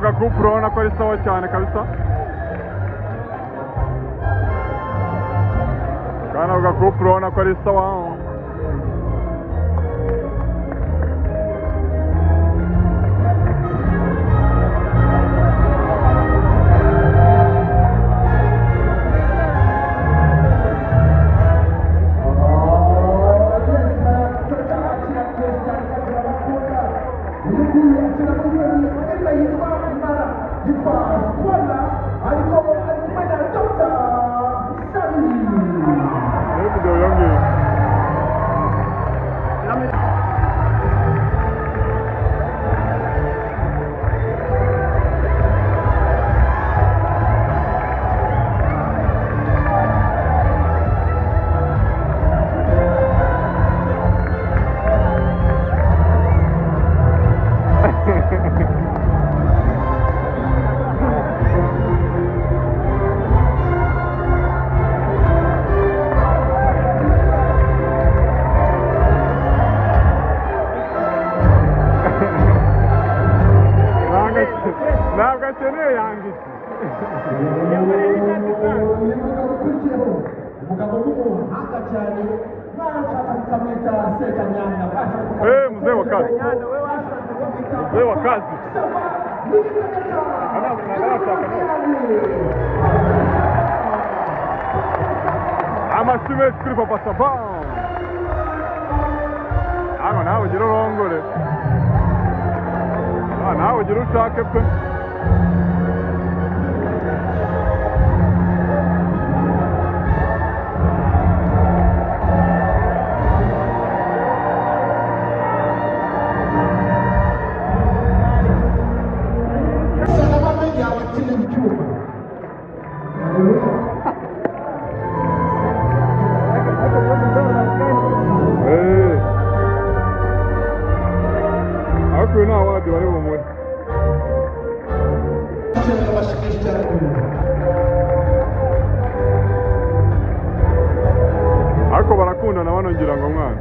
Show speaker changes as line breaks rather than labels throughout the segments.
gakupuro urabona ko ari sawa cyane kabisa. Kano gakupuro urabona ko ari sawa. Mzee wa kazi. Mzee wa kazi. Amashime kuri papa Saba. Ano nawe gira urongore. Nawe gira ushake pe. Ako barakunda na bano ngira ngo mwana.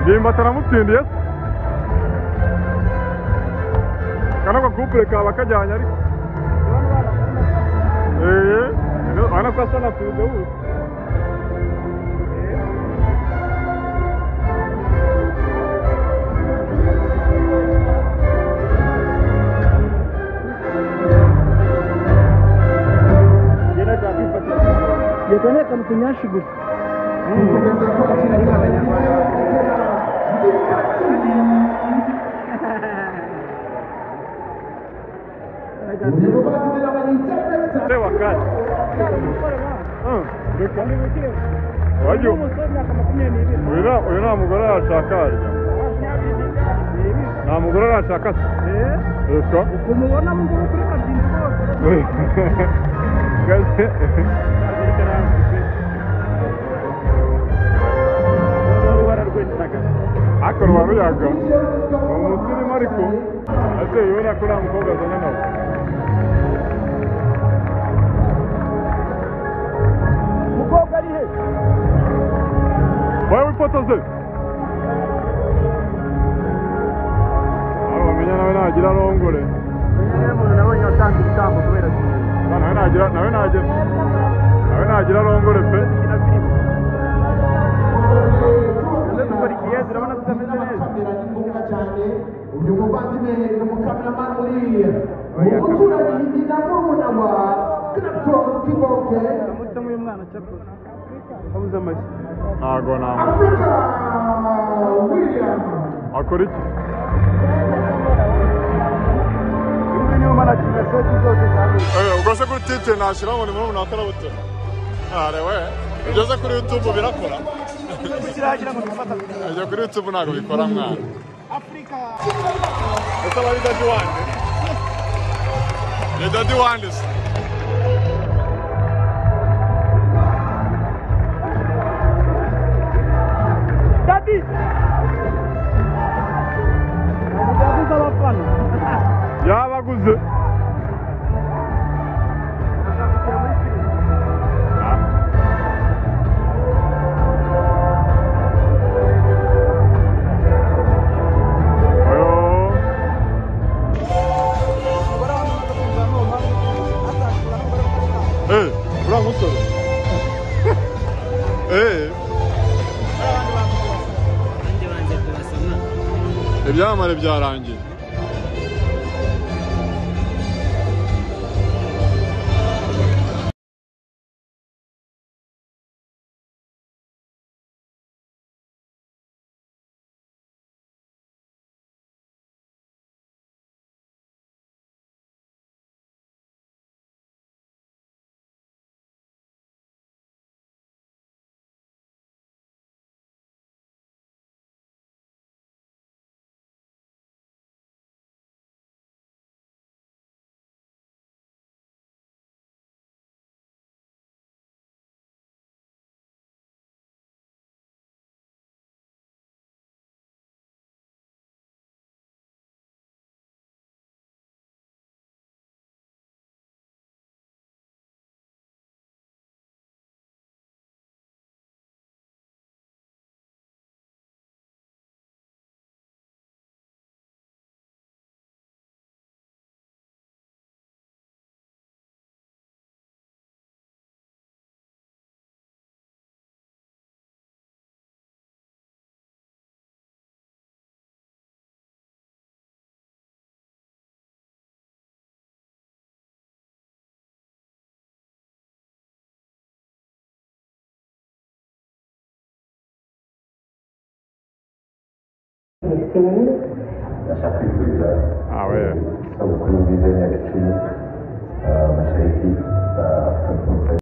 Nimba taramutsindiye kana kwa couple ka bakajyanya ariko ana kwasa na tuzo ubu
yatone kamtunyashi gusa
Sewa kazi. Wajyo. Uyu nta mugore arashaka arya. Nta mugore arashaka se. Eko.
Kumubona mugore kuri kabyiniro rwose.
Gaze. Ako rwari yaga. Umusiri mariko. Ase yona kuri amukobwa zana nawe.
Mukobwa ari he?
Wawe wifotoze. Bamenya nawe nagira rongore.
Umuntu nabonye watanze ibitambo kubera
nawe nagira rongore pe.
Uyu muvandimwe ni umukameramani uriya umuturage ni na murumuna wa Clapton Kiboke
amutamo uyu mwana cyakoze abuze amashyi
ntago
Africa William
akora iki
uyu ni umwana kimeseti zose cyane
ubwo se kuri tike nashyira ngo ni murumuna wa Karabuto we ugeze kuri YouTube birakora ajya kuri YouTube ntabwo bikora mwana
Africa
ese abari Daddy Wande ni Daddy Wande se
Daddy
Uze. Uriya musore ibyamamare byarangiye. Ah ouais.
Ça vous connaissez,